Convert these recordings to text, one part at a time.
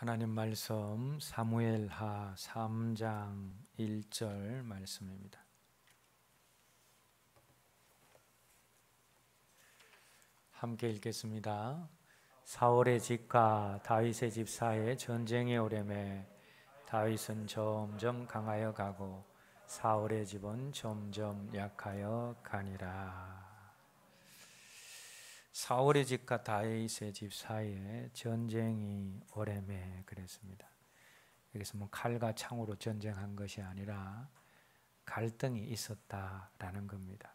하나님 말씀 사무엘하 3장 1절 말씀입니다. 함께 읽겠습니다. 사울의 집과 다윗의 집 사이에 전쟁이 오래매 다윗은 점점 강하여 가고 사울의 집은 점점 약하여 가니라. 사울의 집과 다윗의 집 사이에 전쟁이 오래매 그랬습니다. 여기서 뭐 칼과 창으로 전쟁한 것이 아니라 갈등이 있었다라는 겁니다.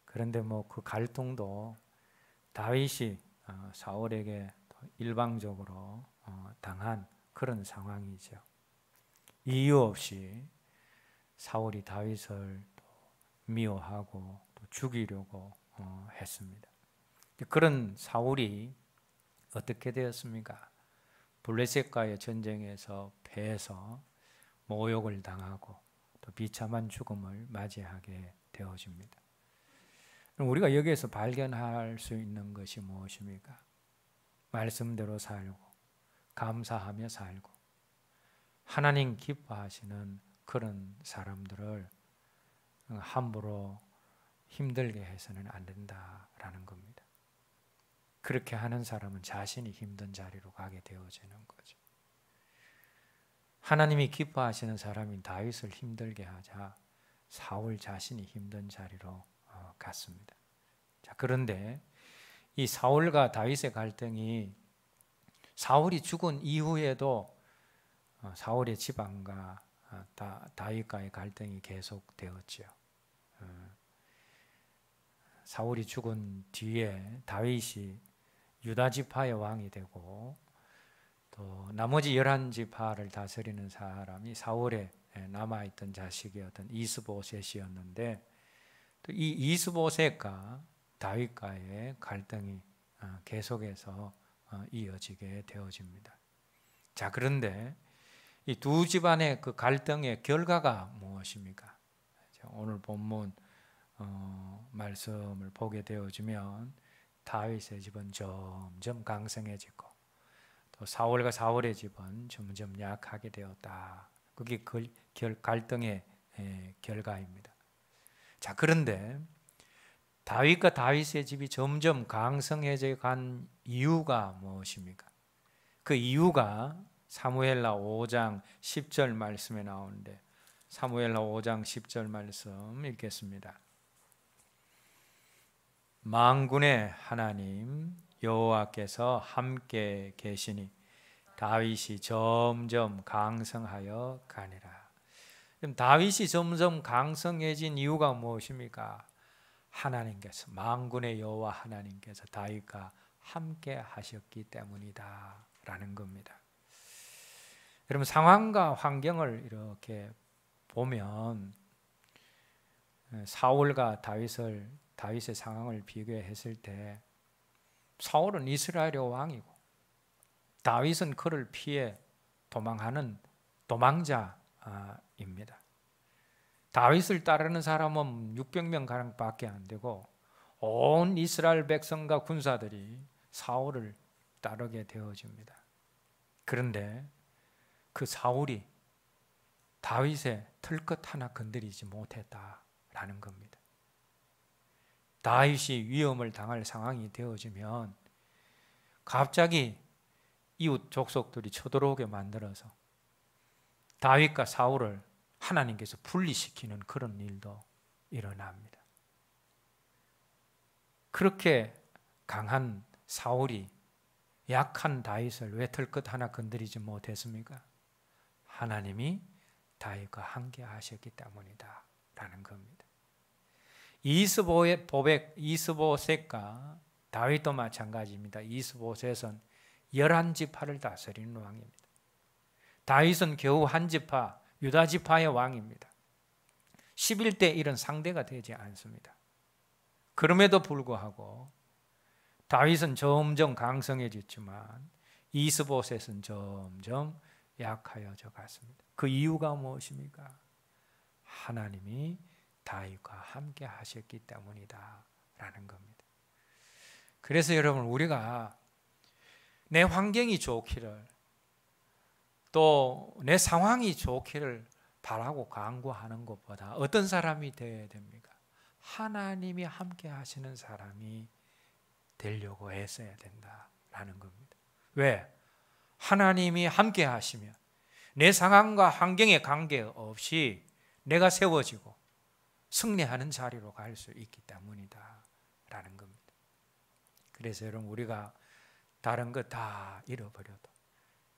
그런데 뭐 그 갈등도 다윗이 사울에게 일방적으로 당한 그런 상황이죠. 이유 없이 사울이 다윗을 또 미워하고 또 죽이려고 했습니다. 그런 사울이 어떻게 되었습니까? 블레셋과의 전쟁에서 패해서 모욕을 당하고 또 비참한 죽음을 맞이하게 되어집니다. 그럼 우리가 여기에서 발견할 수 있는 것이 무엇입니까? 말씀대로 살고 감사하며 살고 하나님 기뻐하시는 그런 사람들을 함부로 힘들게 해서는 안 된다라는 겁니다. 그렇게 하는 사람은 자신이 힘든 자리로 가게 되어지는 거죠. 하나님이 기뻐하시는 사람인 다윗을 힘들게 하자 사울 자신이 힘든 자리로 갔습니다. 자, 그런데 이 사울과 다윗의 갈등이 사울이 죽은 이후에도 사울의 집안과 다윗과의 갈등이 계속되었죠. 사울이 죽은 뒤에 다윗이 유다 지파의 왕이 되고 또 나머지 11지파를 다스리는 사람이 사울의 남아있던 자식이었던 이스보셋이었는데 또 이 이스보셋과 다윗과의 갈등이 계속해서 이어지게 되어집니다. 자, 그런데 이 두 집안의 그 갈등의 결과가 무엇입니까? 오늘 본문 말씀을 보게 되어지면 다윗의 집은 점점 강성해지고 또 사울과 사울의 집은 점점 약하게 되었다. 그게 갈등의 결과입니다. 자, 그런데 다윗과 다윗의 집이 점점 강성해져 간 이유가 무엇입니까? 그 이유가 사무엘하 5장 10절 말씀에 나오는데 사무엘하 5장 10절 말씀 읽겠습니다. 만군의 하나님 여호와께서 함께 계시니 다윗이 점점 강성하여 가니라. 그럼 다윗이 점점 강성해진 이유가 무엇입니까? 하나님께서 만군의 여호와 하나님께서 다윗과 함께 하셨기 때문이다 라는 겁니다. 여러분, 상황과 환경을 이렇게 보면 사울과 다윗의 상황을 비교했을 때 사울은 이스라엘의 왕이고 다윗은 그를 피해 도망하는 도망자입니다. 다윗을 따르는 사람은 600명 가량밖에 안 되고 온 이스라엘 백성과 군사들이 사울을 따르게 되어집니다. 그런데 그 사울이 다윗의 털끝 하나 건드리지 못했다라는 겁니다. 다윗이 위험을 당할 상황이 되어지면 갑자기 이웃 족속들이 쳐들어오게 만들어서 다윗과 사울을 하나님께서 분리시키는 그런 일도 일어납니다. 그렇게 강한 사울이 약한 다윗을 왜 털끝 하나 건드리지 못했습니까? 하나님이 다윗과 함께 하셨기 때문이다 라는 겁니다. 이스보셋과 다윗도 마찬가지입니다. 이스보셋은 11지파를 다스리는 왕입니다. 다윗은 겨우 한 지파, 유다 지파의 왕입니다. 11대 1은 상대가 되지 않습니다. 그럼에도 불구하고 다윗은 점점 강성해졌지만 이스보셋은 점점 약하여져 갔습니다. 그 이유가 무엇입니까? 하나님이 다윗과 함께 하셨기 때문이다 라는 겁니다. 그래서 여러분, 우리가 내 환경이 좋기를 또 내 상황이 좋기를 바라고 간구하는 것보다 어떤 사람이 되어야 됩니까? 하나님이 함께 하시는 사람이 되려고 애써야 된다라는 겁니다. 왜? 하나님이 함께 하시면 내 상황과 환경에 관계없이 내가 세워지고 승리하는 자리로 갈 수 있기 때문이다라는 겁니다. 그래서 여러분, 우리가 다른 것 다 잃어버려도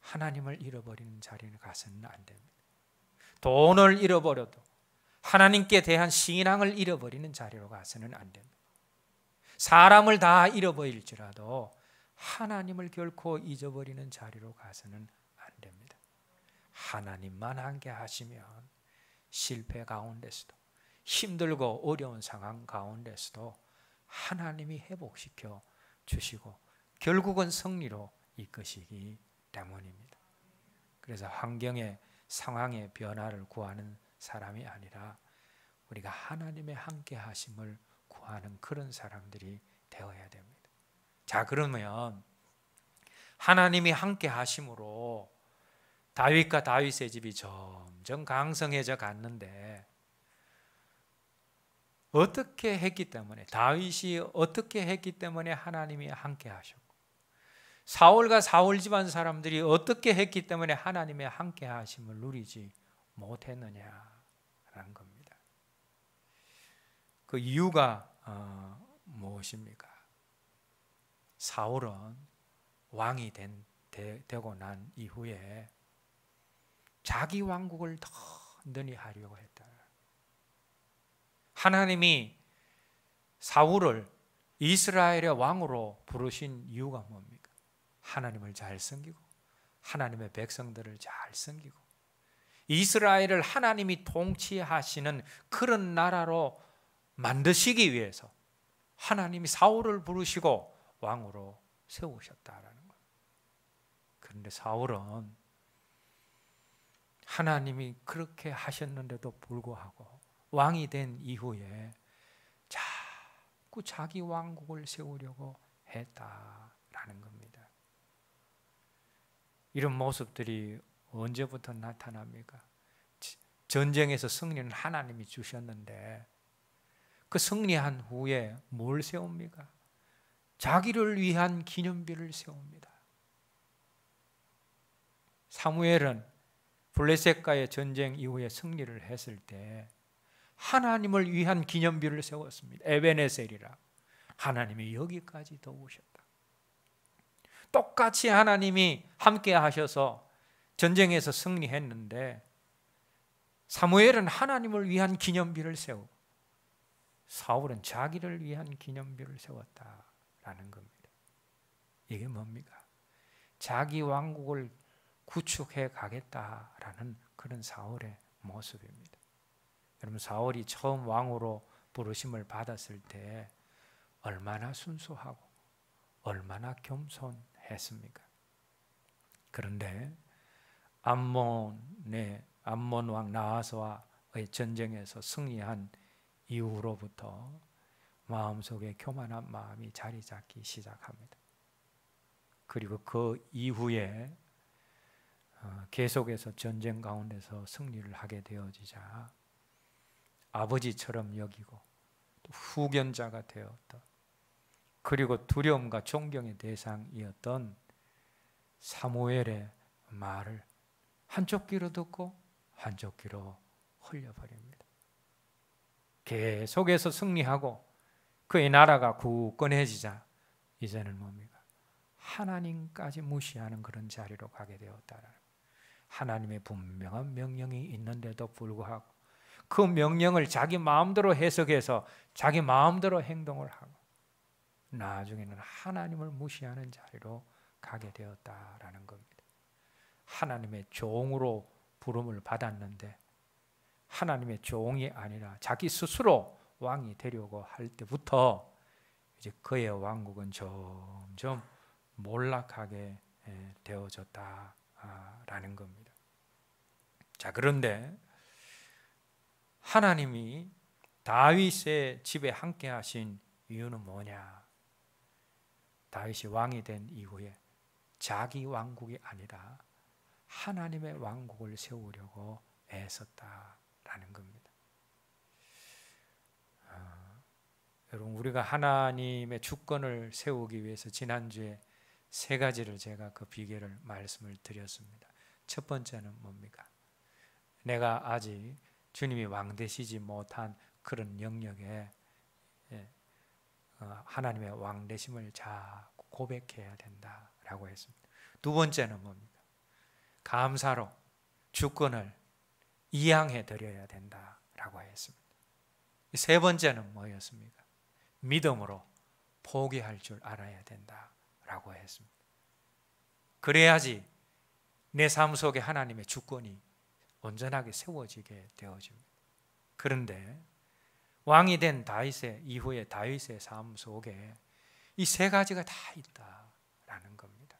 하나님을 잃어버리는 자리에 가서는 안 됩니다. 돈을 잃어버려도 하나님께 대한 신앙을 잃어버리는 자리로 가서는 안 됩니다. 사람을 다 잃어버릴지라도 하나님을 결코 잊어버리는 자리로 가서는 안 됩니다. 하나님만 함께 하시면 실패 가운데서도 힘들고 어려운 상황 가운데서도 하나님이 회복시켜 주시고 결국은 승리로 이끄시기 때문입니다. 그래서 환경의 상황의 변화를 구하는 사람이 아니라 우리가 하나님의 함께 하심을 구하는 그런 사람들이 되어야 됩니다. 자, 그러면 하나님이 함께 하심으로 다윗과 다윗의 집이 점점 강성해져 갔는데, 어떻게 했기 때문에, 다윗이 어떻게 했기 때문에 하나님이 함께 하셨고, 사울과 사울 집안 사람들이 어떻게 했기 때문에 하나님의 함께 하심을 누리지 못했느냐라는 겁니다. 그 이유가 무엇입니까? 사울은 왕이 되고 난 이후에 자기 왕국을 더 든든히 하려고 했다. 하나님이 사울을 이스라엘의 왕으로 부르신 이유가 뭡니까? 하나님을 잘 섬기고 하나님의 백성들을 잘 섬기고 이스라엘을 하나님이 통치하시는 그런 나라로 만드시기 위해서 하나님이 사울을 부르시고 왕으로 세우셨다라는 거예요. 그런데 사울은 하나님이 그렇게 하셨는데도 불구하고 왕이 된 이후에 자꾸 자기 왕국을 세우려고 했다라는 겁니다. 이런 모습들이 언제부터 나타납니까? 전쟁에서 승리는 하나님이 주셨는데 그 승리한 후에 뭘 세웁니까? 자기를 위한 기념비를 세웁니다. 사무엘은 블레셋과의 전쟁 이후에 승리를 했을 때 하나님을 위한 기념비를 세웠습니다. 에베네셀이라. 하나님이 여기까지 도우셨다. 똑같이 하나님이 함께 하셔서 전쟁에서 승리했는데 사무엘은 하나님을 위한 기념비를 세우고 사울은 자기를 위한 기념비를 세웠다라는 겁니다. 이게 뭡니까? 자기 왕국을 구축해 가겠다라는 그런 사울의 모습입니다. 여러분, 사울이 처음 왕으로 부르심을 받았을 때 얼마나 순수하고 얼마나 겸손했습니까? 그런데 암몬 왕 나하스와의 전쟁에서 승리한 이후로부터 마음속에 교만한 마음이 자리 잡기 시작합니다. 그리고 그 이후에 계속해서 전쟁 가운데서 승리를 하게 되어지자 아버지처럼 여기고 또 후견자가 되었던, 그리고 두려움과 존경의 대상이었던 사무엘의 말을 한쪽 귀로 듣고 한쪽 귀로 흘려버립니다. 계속해서 승리하고 그의 나라가 굳건해지자 이제는 뭡니까? 하나님까지 무시하는 그런 자리로 가게 되었다라는, 하나님의 분명한 명령이 있는데도 불구하고 그 명령을 자기 마음대로 해석해서 자기 마음대로 행동을 하고 나중에는 하나님을 무시하는 자리로 가게 되었다라는 겁니다. 하나님의 종으로 부름을 받았는데 하나님의 종이 아니라 자기 스스로 왕이 되려고 할 때부터 이제 그의 왕국은 점점 몰락하게 되어졌다라는 겁니다. 자, 그런데 하나님이 다윗의 집에 함께 하신 이유는 뭐냐? 다윗이 왕이 된 이후에 자기 왕국이 아니라 하나님의 왕국을 세우려고 애썼다라는 겁니다. 여러분, 우리가 하나님의 주권을 세우기 위해서 지난주에 세 가지를 제가 그 비결을 말씀을 드렸습니다. 첫 번째는 뭡니까? 내가 아직 주님이 왕 되시지 못한 그런 영역에 하나님의 왕 되심을 자꾸 고백해야 된다라고 했습니다. 두 번째는 뭡니까? 감사로 주권을 이양해 드려야 된다라고 했습니다. 세 번째는 뭐였습니까? 믿음으로 포기할 줄 알아야 된다라고 했습니다. 그래야지 내 삶 속에 하나님의 주권이 온전하게 세워지게 되어집니다. 그런데 왕이 된 다윗의 이후에 다윗의 삶 속에 이 세 가지가 다 있다라는 겁니다.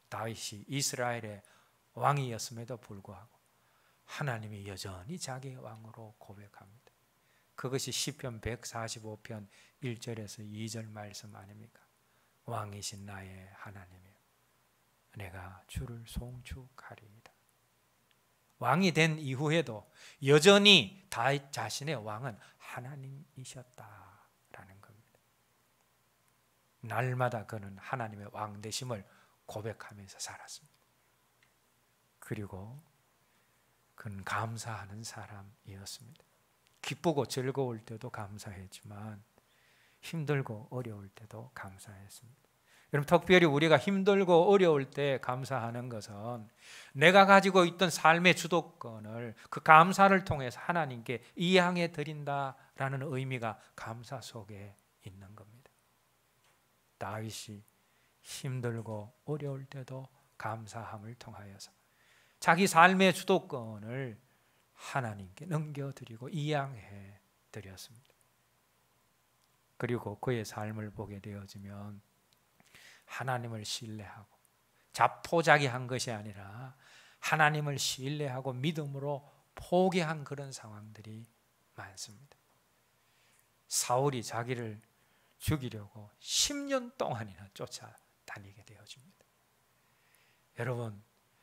다윗이 이스라엘의 왕이었음에도 불구하고 하나님이 여전히 자기의 왕으로 고백합니다. 그것이 시편 145편 1절에서 2절 말씀 아닙니까? 왕이신 나의 하나님이여 내가 주를 송축하리이다. 왕이 된 이후에도 여전히 다윗 자신의 왕은 하나님이셨다라는 겁니다. 날마다 그는 하나님의 왕 되심을 고백하면서 살았습니다. 그리고 그는 감사하는 사람이었습니다. 기쁘고 즐거울 때도 감사했지만 힘들고 어려울 때도 감사했습니다. 여러분, 특별히 우리가 힘들고 어려울 때 감사하는 것은 내가 가지고 있던 삶의 주도권을 그 감사를 통해서 하나님께 이양해 드린다라는 의미가 감사 속에 있는 겁니다. 다윗이 힘들고 어려울 때도 감사함을 통하여서 자기 삶의 주도권을 하나님께 넘겨드리고 이양해 드렸습니다. 그리고 그의 삶을 보게 되어지면 하나님을 신뢰하고 자포자기한 것이 아니라 하나님을 신뢰하고 믿음으로 포기한 그런 상황들이 많습니다. 사울이 자기를 죽이려고 10년 동안이나 쫓아다니게 되어집니다. 여러분,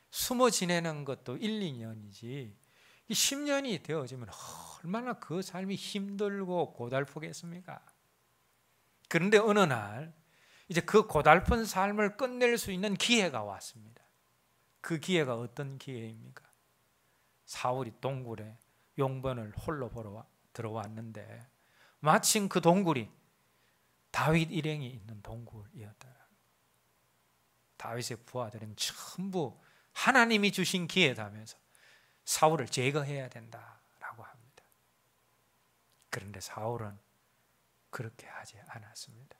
숨어 지내는 것도 1, 2년이지 10년이 되어지면 얼마나 그 삶이 힘들고 고달프겠습니까? 그런데 어느 날 이제 그 고달픈 삶을 끝낼 수 있는 기회가 왔습니다. 그 기회가 어떤 기회입니까? 사울이 동굴에 용번을 홀로 보러 들어왔는데 마침 그 동굴이 다윗 일행이 있는 동굴이었다. 다윗의 부하들은 전부 하나님이 주신 기회다면서 사울을 제거해야 된다라고 합니다. 그런데 사울은 그렇게 하지 않았습니다.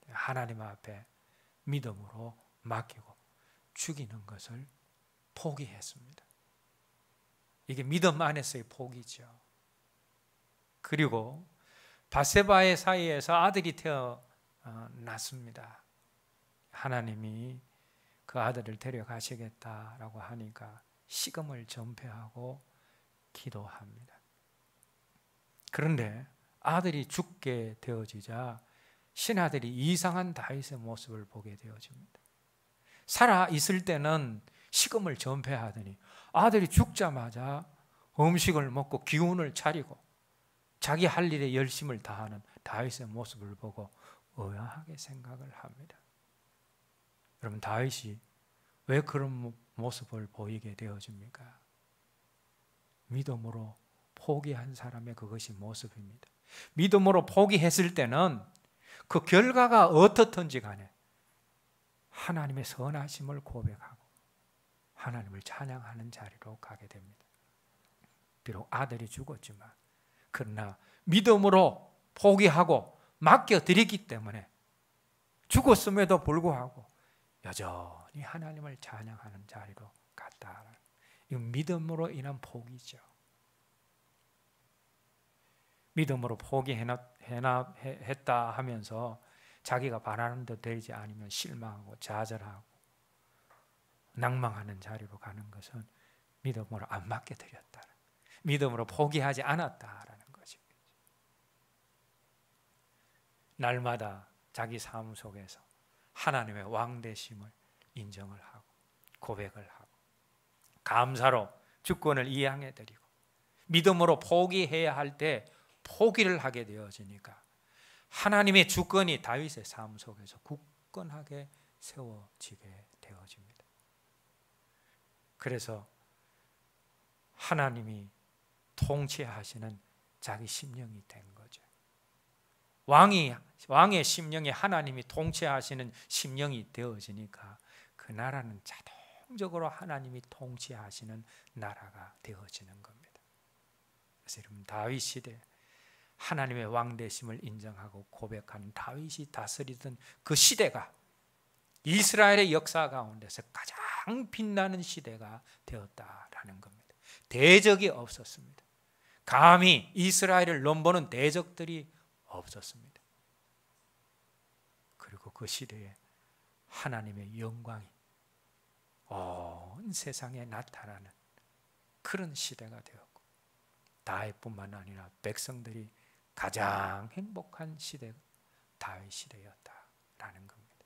하나님 앞에 믿음으로 맡기고 죽이는 것을 포기했습니다. 이게 믿음 안에서의 포기죠. 그리고 바세바의 사이에서 아들이 태어났습니다. 하나님이 그 아들을 데려가시겠다라고 하니까 식음을 전폐하고 기도합니다. 그런데 아들이 죽게 되어지자 신하들이 이상한 다윗의 모습을 보게 되어집니다. 살아 있을 때는 식음을 전폐하더니 아들이 죽자마자 음식을 먹고 기운을 차리고 자기 할 일에 열심을 다하는 다윗의 모습을 보고 의아하게 생각을 합니다. 여러분, 다윗이 왜 그런 모습을 보이게 되어집니까? 믿음으로 포기한 사람의 그것이 모습입니다. 믿음으로 포기했을 때는 그 결과가 어떻든지 간에 하나님의 선하심을 고백하고 하나님을 찬양하는 자리로 가게 됩니다. 비록 아들이 죽었지만 그러나 믿음으로 포기하고 맡겨드리기 때문에 죽었음에도 불구하고 여전히 하나님을 찬양하는 자리로 갔다. 이건 믿음으로 인한 포기죠. 믿음으로 포기했다 하면서 자기가 바라는 대로 되지 않으면 실망하고 좌절하고 낭망하는 자리로 가는 것은 믿음으로 안 맡겨드렸다. 믿음으로 포기하지 않았다라는 것입니다. 날마다 자기 삶 속에서 하나님의 왕 되심을 인정을 하고 고백을 하고 감사로 주권을 이양해 드리고 믿음으로 포기해야 할 때 포기를 하게 되어지니까 하나님의 주권이 다윗의 삶 속에서 굳건하게 세워지게 되어집니다. 그래서 하나님이 통치하시는 자기 심령이 된 거죠. 왕의 심령이 하나님이 통치하시는 심령이 되어지니까 그 나라는 자동적으로 하나님이 통치하시는 나라가 되어지는 겁니다. 그래서 여러분, 다윗 시대 하나님의 왕 되심을 인정하고 고백한 다윗이 다스리던 그 시대가 이스라엘의 역사 가운데서 가장 빛나는 시대가 되었다라는 겁니다. 대적이 없었습니다. 감히 이스라엘을 넘보는 대적들이 없었습니다. 그리고 그 시대에 하나님의 영광이 온 세상에 나타나는 그런 시대가 되었고 다윗뿐만 아니라 백성들이 가장 행복한 시대가 다윗 시대였다라는 겁니다.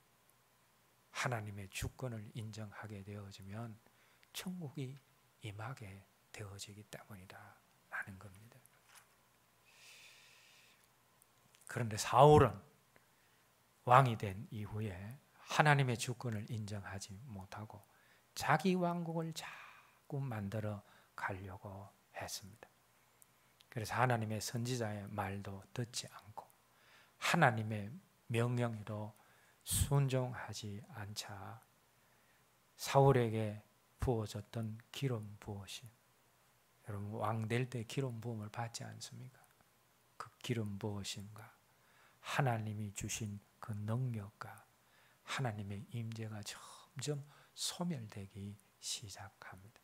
하나님의 주권을 인정하게 되어지면 천국이 임하게 되어지기 때문이다라는 겁니다. 그런데 사울은 왕이 된 이후에 하나님의 주권을 인정하지 못하고 자기 왕국을 자꾸 만들어 가려고 했습니다. 그래서 하나님의 선지자의 말도 듣지 않고 하나님의 명령에도 순종하지 않자 사울에게 부어졌던 기름 부으심, 여러분 왕 될 때 기름 부음을 받지 않습니까? 그 기름 부으심과 하나님이 주신 그 능력과 하나님의 임재가 점점 소멸되기 시작합니다.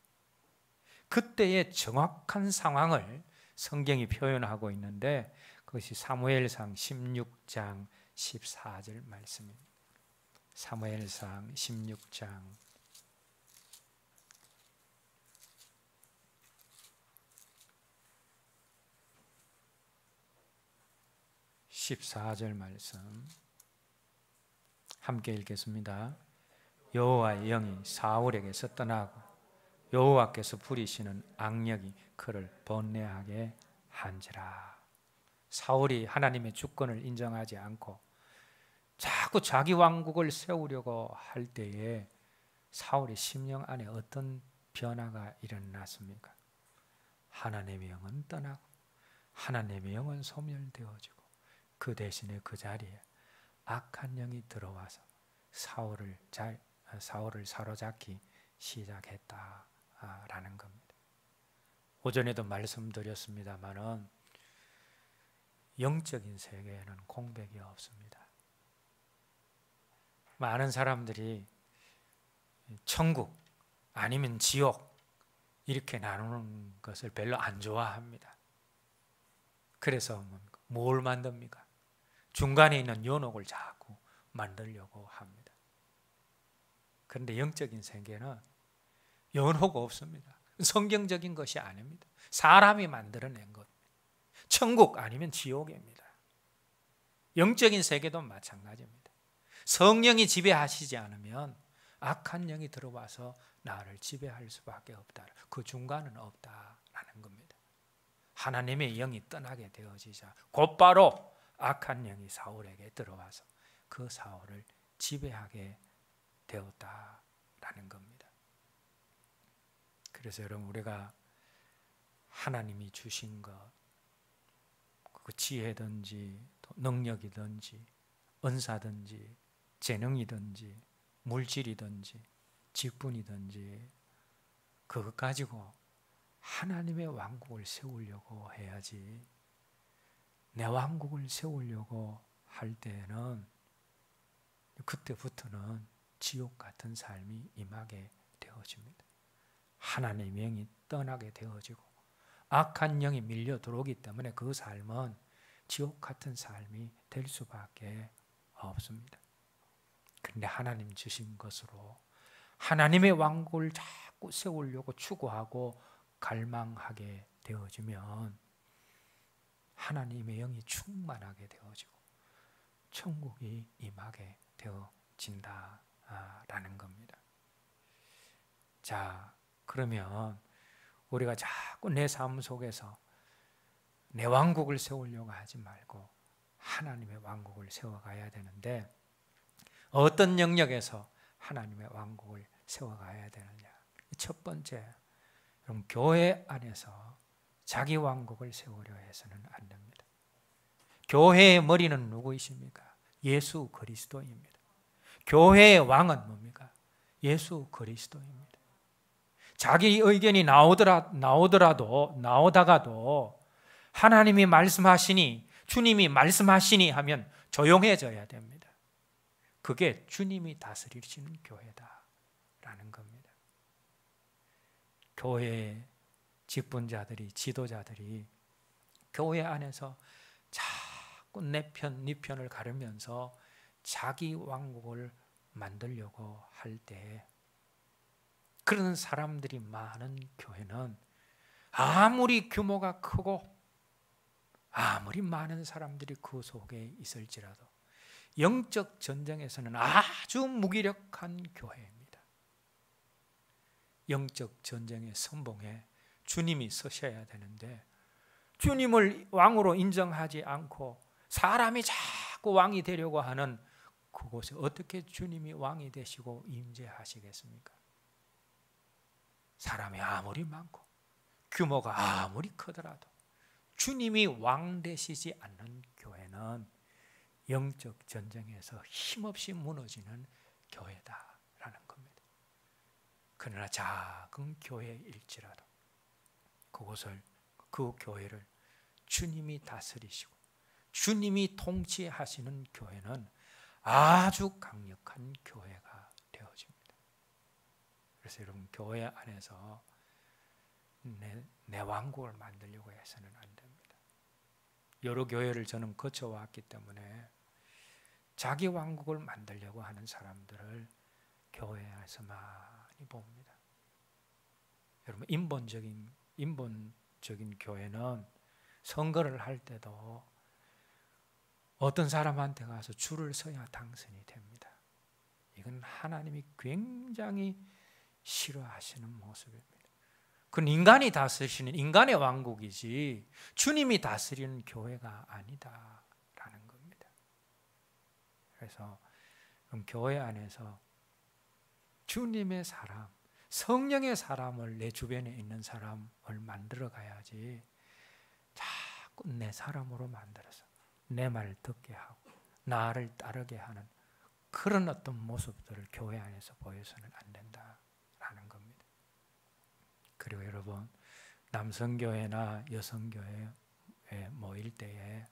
그때의 정확한 상황을 성경이 표현하고 있는데 그것이 사무엘상 16장 14절 말씀입니다. 사무엘상 16장 14절 말씀 함께 읽겠습니다. 여호와의 영이 사울에게서 떠나고 여호와께서 부리시는 악력이 그를 번뇌하게 한지라. 사울이 하나님의 주권을 인정하지 않고 자꾸 자기 왕국을 세우려고 할 때에 사울의 심령 안에 어떤 변화가 일어났습니까? 하나님의 영은 떠나고 하나님의 영은 소멸되어지고 그 대신에 그 자리에 악한 영이 들어와서 사울을 사로잡기 시작했다라는 겁니다. 오전에도 말씀드렸습니다마는 영적인 세계에는 공백이 없습니다. 많은 사람들이 천국 아니면 지옥 이렇게 나누는 것을 별로 안 좋아합니다. 그래서 뭘 만듭니까? 중간에 있는 연옥을 자꾸 만들려고 합니다. 그런데 영적인 세계는 연호가 없습니다. 성경적인 것이 아닙니다. 사람이 만들어낸 것. 천국 아니면 지옥입니다. 영적인 세계도 마찬가지입니다. 성령이 지배하시지 않으면 악한 영이 들어와서 나를 지배할 수밖에 없다. 그 중간은 없다라는 겁니다. 하나님의 영이 떠나게 되어지자 곧바로 악한 영이 사울에게 들어와서 그 사울을 지배하게 되었다라는 겁니다. 그래서 여러분 우리가 하나님이 주신 것, 그 지혜든지 능력이든지 은사든지 재능이든지 물질이든지 직분이든지 그것 가지고 하나님의 왕국을 세우려고 해야지, 내 왕국을 세우려고 할 때는 그때부터는 지옥 같은 삶이 임하게 되어집니다. 하나님의 영이 떠나게 되어지고 악한 영이 밀려 들어오기 때문에 그 삶은 지옥 같은 삶이 될 수밖에 없습니다. 그런데 하나님 주신 것으로 하나님의 왕국을 자꾸 세우려고 추구하고 갈망하게 되어지면 하나님의 영이 충만하게 되어지고 천국이 임하게 되어진다라는 겁니다. 자, 그러면 우리가 자꾸 내 삶 속에서 내 왕국을 세우려고 하지 말고 하나님의 왕국을 세워가야 되는데, 어떤 영역에서 하나님의 왕국을 세워가야 되느냐? 첫 번째, 여러분, 교회 안에서 자기 왕국을 세우려 해서는 안 됩니다. 교회의 머리는 누구이십니까? 예수 그리스도입니다. 교회의 왕은 뭡니까? 예수 그리스도입니다. 자기 의견이 나오다가도 하나님이 말씀하시니, 주님이 말씀하시니 하면 조용해져야 됩니다. 그게 주님이 다스리시는 교회다라는 겁니다. 교회의 직분자들이, 지도자들이 교회 안에서 자꾸 내 편을 가르면서 자기 왕국을 만들려고 할 때, 그런 사람들이 많은 교회는 아무리 규모가 크고 아무리 많은 사람들이 그 속에 있을지라도 영적 전쟁에서는 아주 무기력한 교회입니다. 영적 전쟁의 선봉에 주님이 서셔야 되는데, 주님을 왕으로 인정하지 않고 사람이 자꾸 왕이 되려고 하는 그곳에 어떻게 주님이 왕이 되시고 임재하시겠습니까? 사람이 아무리 많고 규모가 아무리 크더라도 주님이 왕 되시지 않는 교회는 영적 전쟁에서 힘없이 무너지는 교회다라는 겁니다. 그러나 작은 교회일지라도 그 교회를 주님이 다스리시고 주님이 통치하시는 교회는 아주 강력한 교회가 되어집니다. 그래서 여러분, 교회 안에서 내 왕국을 만들려고 해서는 안 됩니다. 여러 교회를 저는 거쳐왔기 때문에 자기 왕국을 만들려고 하는 사람들을 교회에서 많이 봅니다. 여러분, 인본적인 교회는 선거를 할 때도 어떤 사람한테 가서 줄을 서야 당선이 됩니다. 이건 하나님이 굉장히 싫어하시는 모습입니다. 그건 인간이 다스리시는 인간의 왕국이지 주님이 다스리는 교회가 아니다라는 겁니다. 그래서 교회 안에서 주님의 사람, 성령의 사람을 내 주변에 있는 사람을 만들어 가야지, 자꾸 내 사람으로 만들어서 내 말 듣게 하고 나를 따르게 하는 그런 어떤 모습들을 교회 안에서 보여서는 안 된다라는 겁니다. 그리고 여러분, 남성교회나 여성교회에 모일 때에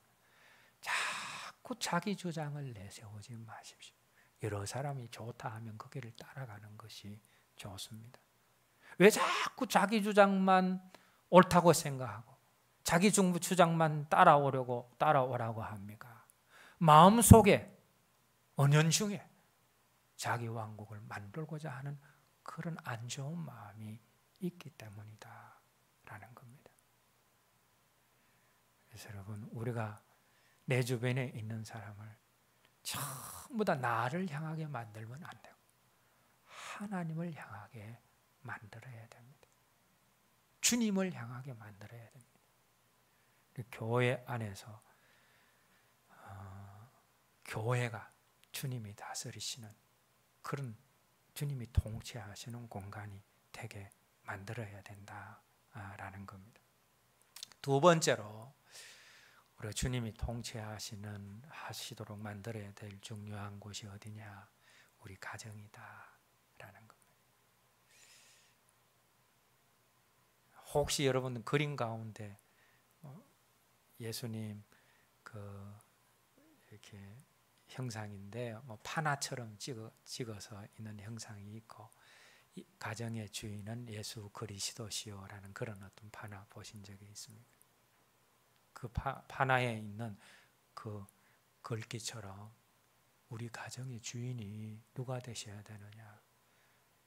자꾸 자기 주장을 내세우지 마십시오. 여러 사람이 좋다 하면 그 길을 따라가는 것이 좋습니다. 왜 자꾸 자기 주장만 옳다고 생각하고 자기 주장만 따라오라고 합니까? 마음속에 은연중에 자기 왕국을 만들고자 하는 그런 안 좋은 마음이 있기 때문이다 라는 겁니다. 그래서 여러분, 우리가 내 주변에 있는 사람을 전부 다 나를 향하게 만들면 안 되고 하나님을 향하게 만들어야 됩니다. 주님을 향하게 만들어야 됩니다. 교회 안에서 교회가 주님이 다스리시는 그런 주님이 통치하시는 공간이 되게 만들어야 된다라는 겁니다. 두 번째로 우리 주님이 통치하시도록 만들어야 될 중요한 곳이 어디냐? 우리 가정이다라는 겁니다. 혹시 여러분 그림 가운데 예수님 이렇게 형상인데 파나처럼 찍어서 있는 형상이 있고, 가정의 주인은 예수 그리스도시오라는 그런 어떤 파나 보신 적이 있습니까? 그 파나에 있는 그 글귀처럼 우리 가정의 주인이 누가 되셔야 되느냐?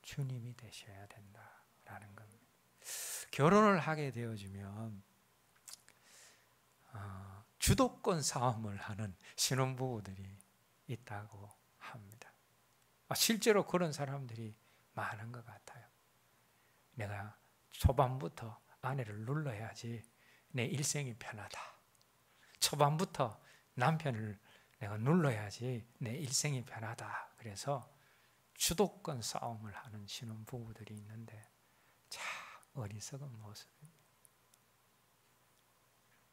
주님이 되셔야 된다라는 겁니다. 결혼을 하게 되어지면 주도권 싸움을 하는 신혼부부들이 있다고 합니다. 실제로 그런 사람들이 많은 것 같아요. 내가 초반부터 아내를 눌러야지 내 일생이 편하다. 초반부터 남편을 내가 눌러야지 내 일생이 편하다. 그래서 주도권 싸움을 하는 신혼부부들이 있는데 참 어리석은 모습입니다.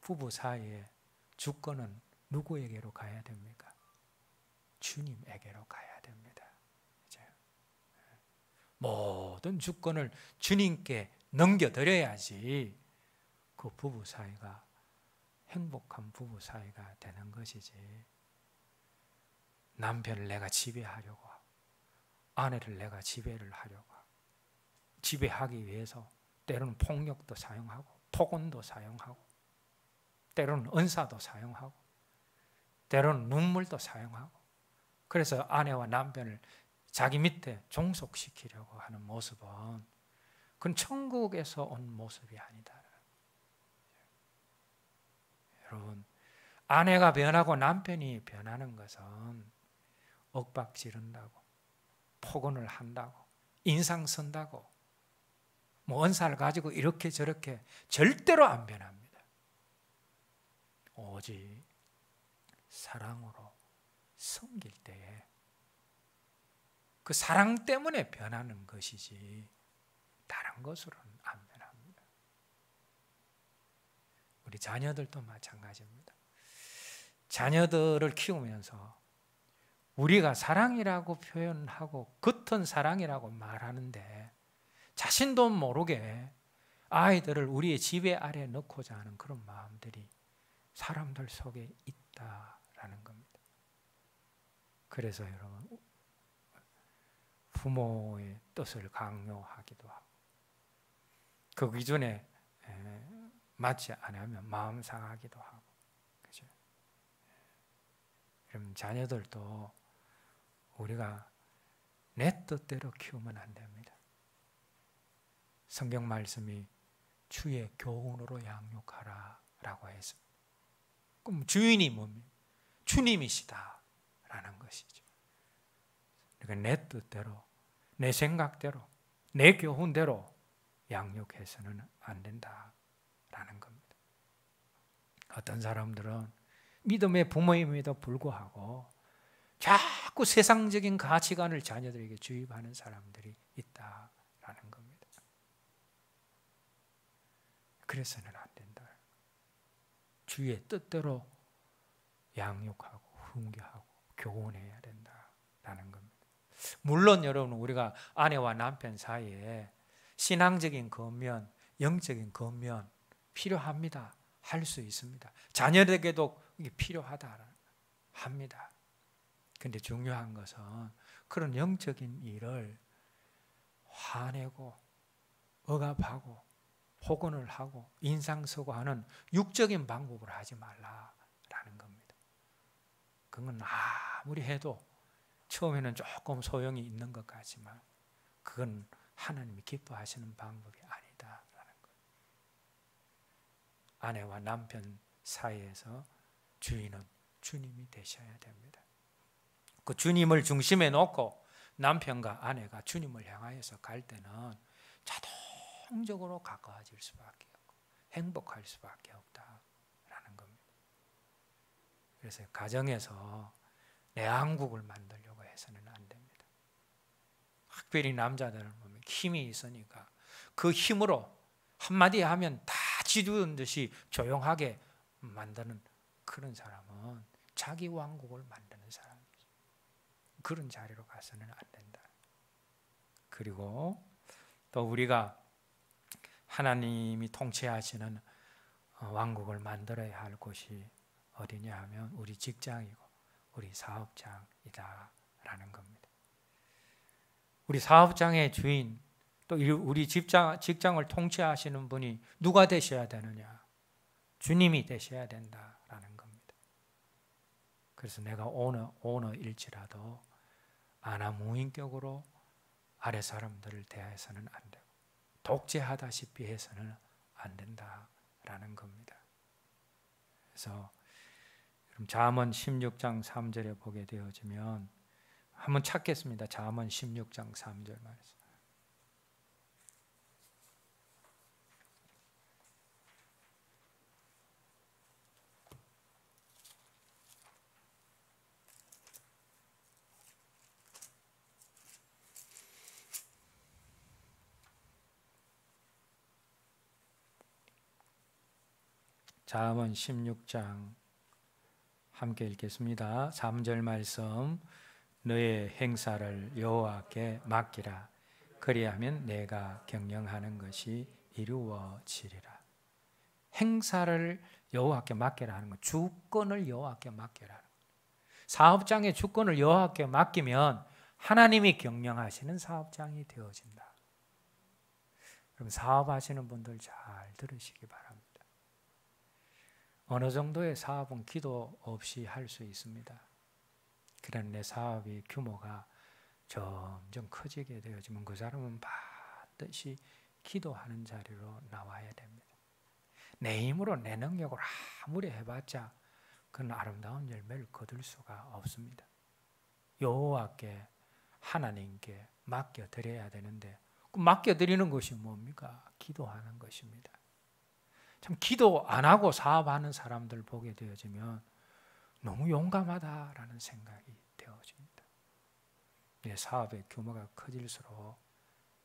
부부 사이에 주권은 누구에게로 가야 됩니까? 주님에게로 가야 됩니다. 이제 모든 주권을 주님께 넘겨드려야지 그 부부 사이가 행복한 부부 사이가 되는 것이지. 남편을 내가 지배하려고 하고 아내를 내가 지배를 하려고 하고 지배하기 위해서 때로는 폭력도 사용하고 폭언도 사용하고 때로는 은사도 사용하고 때로는 눈물도 사용하고 그래서 아내와 남편을 자기 밑에 종속시키려고 하는 모습은 그건 천국에서 온 모습이 아니다. 여러분, 아내가 변하고 남편이 변하는 것은 윽박 지른다고 폭언을 한다고 인상 쓴다고 뭐 은사를 가지고 이렇게 저렇게 절대로 안 변합니다. 오직 사랑으로 섬길 때에 그 사랑 때문에 변하는 것이지 다른 것으로는 안 변합니다. 우리 자녀들도 마찬가지입니다. 자녀들을 키우면서 우리가 사랑이라고 표현하고 겉은 사랑이라고 말하는데 자신도 모르게 아이들을 우리의 지배 아래에 넣고자 하는 그런 마음들이 사람들 속에 있다라는 겁니다. 그래서 여러분 부모의 뜻을 강요하기도 하고 그 기준에 맞지 않으면 마음 상하기도 하고 그죠? 여러분 자녀들도 우리가 내 뜻대로 키우면 안 됩니다. 성경 말씀이 주의 교훈으로 양육하라 라고 했습니다. 그럼 주인이 뭡니까? 주님이시다 라는 것이죠. 그러니까 내 뜻대로 내 생각대로 내 교훈대로 양육해서는 안 된다라는 겁니다. 어떤 사람들은 믿음의 부모임에도 불구하고 자꾸 세상적인 가치관을 자녀들에게 주입하는 사람들이 있다라는 겁니다. 그래서는 안 된다. 주의 뜻대로 양육하고 훈계하고 교훈해야 된다라는 겁니다. 물론 여러분 우리가 아내와 남편 사이에 신앙적인 겉면, 영적인 겉면 필요합니다. 할 수 있습니다. 자녀에게도 이게 필요하다 합니다. 근데 중요한 것은 그런 영적인 일을 화내고 억압하고 폭언을 하고 인상 쓰고 하는 육적인 방법으로 하지 말라라는 겁니다. 그건 아무리 해도 처음에는 조금 소용이 있는 것 같지만 그건 하나님이 기뻐하시는 방법이 아니다라는 거예요. 아내와 남편 사이에서 주인은 주님이 되셔야 됩니다. 그 주님을 중심에 놓고 남편과 아내가 주님을 향하여서 갈 때는 자동적으로 가까워질 수밖에 없고 행복할 수밖에 없다라는 겁니다. 그래서 가정에서 내한국을 만들려고 해서는 안 됩니다. 특별히 남자들은 보면 힘이 있으니까 그 힘으로 한마디 하면 다 지루는 듯이 조용하게 만드는 그런 사람은 자기 왕국을 만드는 사람이죠. 그런 자리로 가서는 안 된다. 그리고 또 우리가 하나님이 통치하시는 왕국을 만들어야 할 곳이 어디냐 하면 우리 직장이고 우리 사업장이다라는 겁니다. 우리 사업장의 주인 또 우리 직장을 통치하시는 분이 누가 되셔야 되느냐? 주님이 되셔야 된다라는 겁니다. 그래서 내가 오너일지라도 아나무인격으로 아래 사람들을 대해서는 안 되고 독재하다시피 해서는 안 된다라는 겁니다. 그래서 잠언 16장 3절에 보게 되어지면 한번 찾겠습니다. 잠언 16장 3절 말씀. 잠언 16장 함께 읽겠습니다. 3절 말씀. 너의 행사를 여호와께 맡기라. 그리하면 내가 경영하는 것이 이루어지리라. 행사를 여호와께 맡기라 하는 것, 주권을 여호와께 맡기라 하는 것. 사업장의 주권을 여호와께 맡기면 하나님이 경영하시는 사업장이 되어진다. 그럼 사업하시는 분들 잘 들으시기 바랍니다. 어느 정도의 사업은 기도 없이 할 수 있습니다. 그런 내 사업의 규모가 점점 커지게 되어지면 그 사람은 반드시 기도하는 자리로 나와야 됩니다. 내 힘으로 내 능력으로 아무리 해봤자 그건 아름다운 열매를 거둘 수가 없습니다. 여호와께 하나님께 맡겨드려야 되는데 맡겨드리는 것이 뭡니까? 기도하는 것입니다. 참 기도 안 하고 사업하는 사람들 보게 되어지면 너무 용감하다라는 생각이 되어집니다. 내 사업의 규모가 커질수록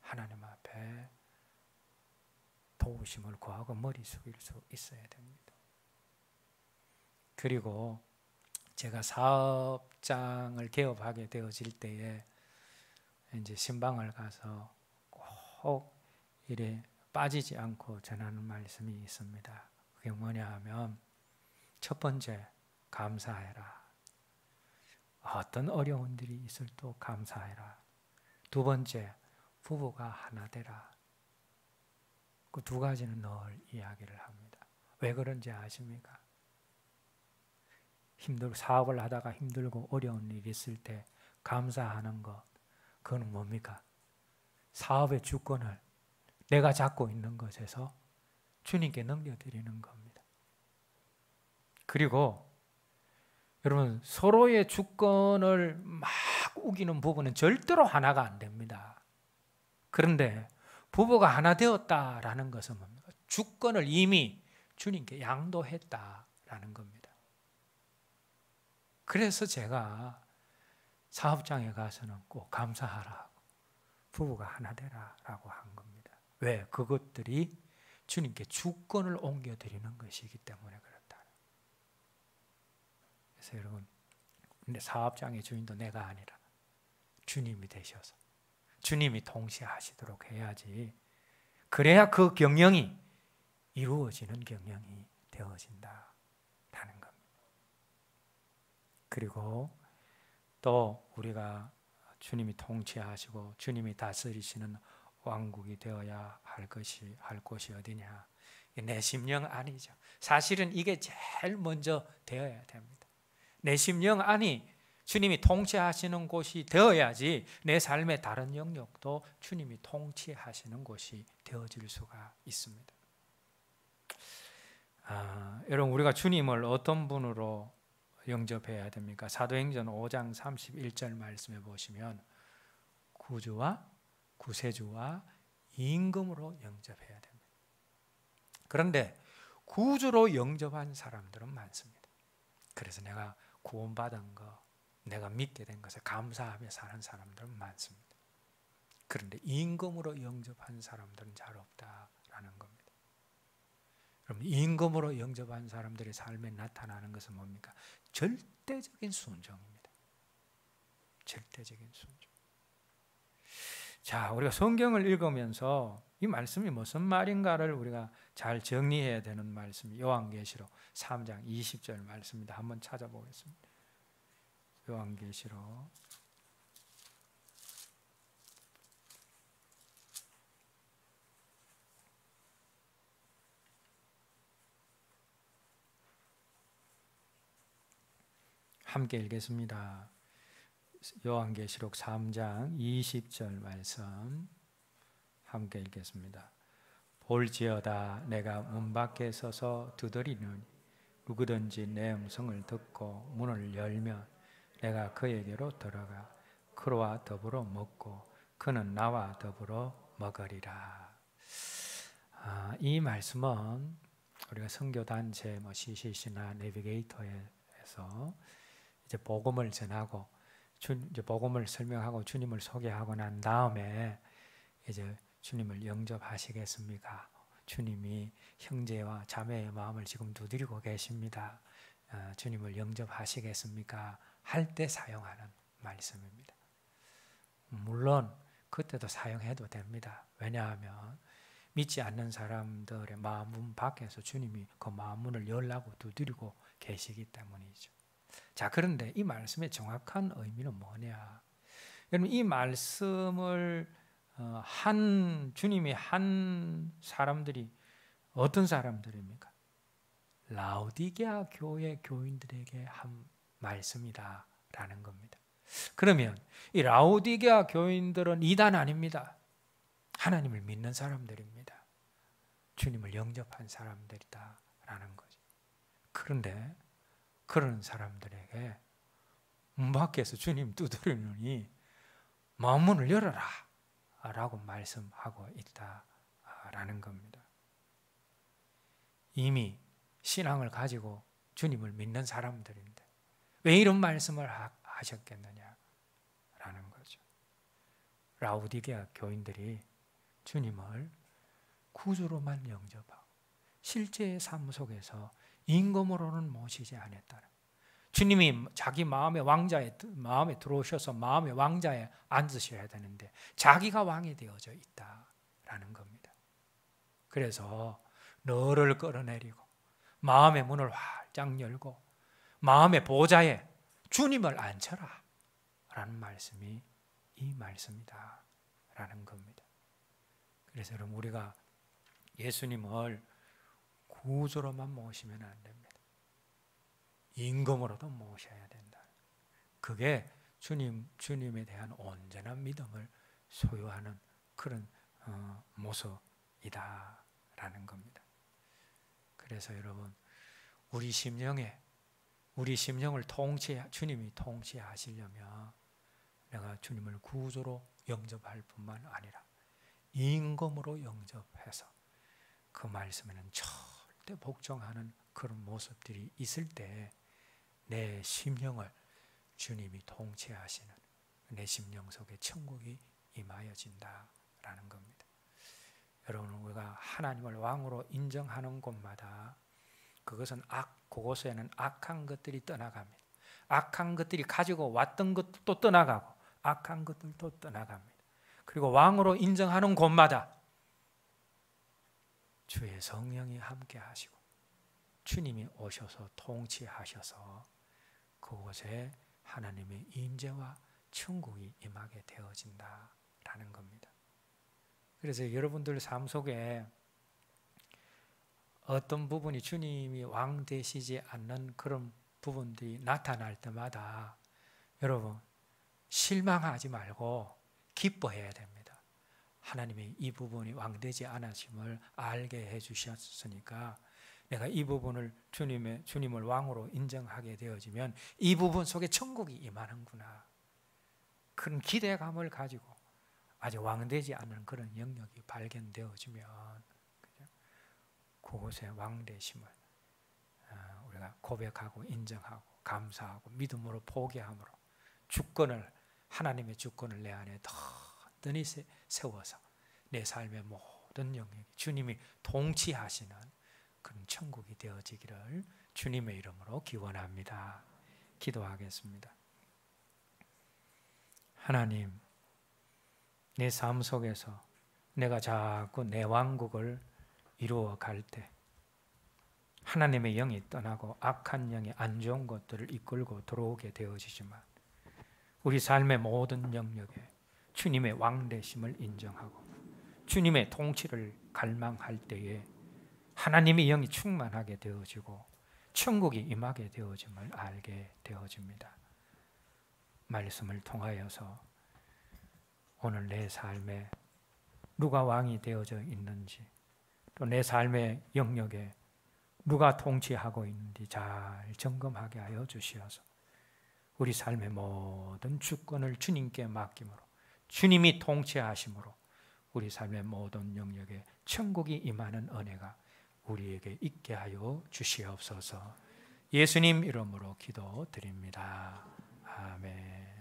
하나님 앞에 도우심을 구하고 머리 숙일 수 있어야 됩니다. 그리고 제가 사업장을 개업하게 되어질 때에 이제 신방을 가서 꼭 이래 빠지지 않고 전하는 말씀이 있습니다. 그게 뭐냐 하면 첫 번째, 감사해라. 어떤 어려운 일이 있어도 감사해라. 두 번째, 부부가 하나 되라. 그 두 가지는 늘 이야기를 합니다. 왜 그런지 아십니까? 사업을 하다가 힘들고 어려운 일이 있을 때 감사하는 것, 그건 뭡니까? 사업의 주권을 내가 잡고 있는 것에서 주님께 넘겨드리는 겁니다. 그리고 여러분, 서로의 주권을 막 우기는 부부는 절대로 하나가 안 됩니다. 그런데 부부가 하나 되었다라는 것은 뭡니까? 주권을 이미 주님께 양도했다라는 겁니다. 그래서 제가 사업장에 가서는 꼭 감사하라, 부부가 하나 되라라고 한 겁니다. 왜? 그것들이 주님께 주권을 옮겨드리는 것이기 때문에 그렇다. 그래서 여러분, 근데 사업장의 주인도 내가 아니라 주님이 되셔서 주님이 통치하시도록 해야지. 그래야 그 경영이 이루어지는 경영이 되어진다라는 겁니다. 그리고 또 우리가 주님이 통치하시고 주님이 다스리시는 왕국이 되어야 할 곳이 어디냐? 내 심령 안이죠. 사실은 이게 제일 먼저 되어야 됩니다. 내 심령 안이 주님이 통치하시는 곳이 되어야지 내 삶의 다른 영역도 주님이 통치하시는 곳이 되어질 수가 있습니다. 여러분, 우리가 주님을 어떤 분으로 영접해야 됩니까? 사도행전 5장 31절 말씀해 보시면 구주와 구세주와 임금으로 영접해야 됩니다. 그런데 구주로 영접한 사람들은 많습니다. 그래서 내가 구원받은 거, 내가 믿게 된 것에 감사하며 사는 사람들은 많습니다. 그런데 임금으로 영접한 사람들은 잘 없다라는 겁니다. 그럼 임금으로 영접한 사람들의 삶에 나타나는 것은 뭡니까? 절대적인 순종입니다. 절대적인 순종. 자, 우리가 성경을 읽으면서 이 말씀이 무슨 말인가를 우리가 잘 정리해야 되는 말씀이 요한계시록 3장 20절 말씀입니다. 한번 찾아보겠습니다. 요한계시록 함께 읽겠습니다. 요한계시록 3장 20절 말씀 함께 읽겠습니다. 볼지어다 내가 문 밖에 서서 두드리느니 누구든지 내 음성을 듣고 문을 열면 내가 그에게로 들어가 그와 더불어 먹고 그는 나와 더불어 먹으리라. 이 말씀은 우리가 선교단체 CCC나 내비게이터에서 이제 복음을 전하고 이제 복음을 설명하고 주님을 소개하고 난 다음에 이제 주님을 영접하시겠습니까? 주님이 형제와 자매의 마음을 지금 두드리고 계십니다. 주님을 영접하시겠습니까? 할 때 사용하는 말씀입니다. 물론 그때도 사용해도 됩니다. 왜냐하면 믿지 않는 사람들의 마음문 밖에서 주님이 그 마음문을 열라고 두드리고 계시기 때문이죠. 자, 그런데 이 말씀의 정확한 의미는 뭐냐? 여러분, 이 말씀을 주님이 한 사람들이 어떤 사람들입니까? 라오디게아 교회 교인들에게 한 말씀이다라는 겁니다. 그러면 이 라오디게아 교인들은 이단 아닙니다. 하나님을 믿는 사람들입니다. 주님을 영접한 사람들이다라는 거죠. 그런데 그런 사람들에게 문 밖에서 주님 두드리느니 마음문을 열어라 라고 말씀하고 있다라는 겁니다. 이미 신앙을 가지고 주님을 믿는 사람들인데 왜 이런 말씀을 하셨겠느냐라는 거죠. 라오디게아 교인들이 주님을 구주로만 영접하고 실제의 삶 속에서 임금으로는 모시지 않았다는, 주님이 자기 마음에 들어오셔서 마음의 왕자에 앉으셔야 되는데 자기가 왕이 되어져 있다라는 겁니다. 그래서 너를 끌어내리고 마음의 문을 활짝 열고 마음의 보좌에 주님을 앉혀라 라는 말씀이 이 말씀이다 라는 겁니다. 그래서 여러분, 우리가 예수님을 구주로만 모시면 안 됩니다. 임금으로도 모셔야 된다. 그게 주님에 대한 온전한 믿음을 소유하는 그런 모습이다라는 겁니다. 그래서 여러분, 우리 심령을 주님이 통치하시려면 내가 주님을 구주로 영접할 뿐만 아니라 임금으로 영접해서 그 말씀에는 절대 복종하는 그런 모습들이 있을 때 내 심령을 주님이 통치하시는, 내 심령 속에 천국이 임하여진다라는 겁니다. 여러분, 우리가 하나님을 왕으로 인정하는 곳마다 그곳에는 악한 것들이 떠나갑니다. 악한 것들이 가지고 왔던 것도 떠나가고 악한 것들도 떠나갑니다. 그리고 왕으로 인정하는 곳마다 주의 성령이 함께 하시고 주님이 오셔서 통치하셔서 그곳에 하나님의 임재와 천국이 임하게 되어진다라는 겁니다. 그래서 여러분들 삶 속에 어떤 부분이 주님이 왕 되시지 않는 그런 부분들이 나타날 때마다 여러분, 실망하지 말고 기뻐해야 됩니다. 하나님이 이 부분이 왕 되지 않으심을 알게 해주셨으니까 내가 이 부분을 주님을 왕으로 인정하게 되어지면 이 부분 속에 천국이 임하는구나, 그런 기대감을 가지고 아직 왕되지 않은 그런 영역이 발견되어지면 그곳에 왕되심을 우리가 고백하고 인정하고 감사하고 믿음으로 포기함으로 하나님의 주권을 내 안에 든든히 세워서 내 삶의 모든 영역이 주님이 통치하시는 그런 천국이 되어지기를 주님의 이름으로 기원합니다. 기도하겠습니다. 하나님, 내 삶 속에서 내가 자꾸 내 왕국을 이루어 갈 때 하나님의 영이 떠나고 악한 영이 안 좋은 것들을 이끌고 들어오게 되어지지만 우리 삶의 모든 영역에 주님의 왕되심을 인정하고 주님의 통치를 갈망할 때에 하나님의 영이 충만하게 되어지고 천국이 임하게 되어짐을 알게 되어집니다. 말씀을 통하여서 오늘 내 삶에 누가 왕이 되어져 있는지, 또 내 삶의 영역에 누가 통치하고 있는지 잘 점검하게 하여 주시어서 우리 삶의 모든 주권을 주님께 맡김으로 주님이 통치하심으로 우리 삶의 모든 영역에 천국이 임하는 은혜가 우리에게 있게 하여 주시옵소서. 예수님 이름으로 기도드립니다. 아멘.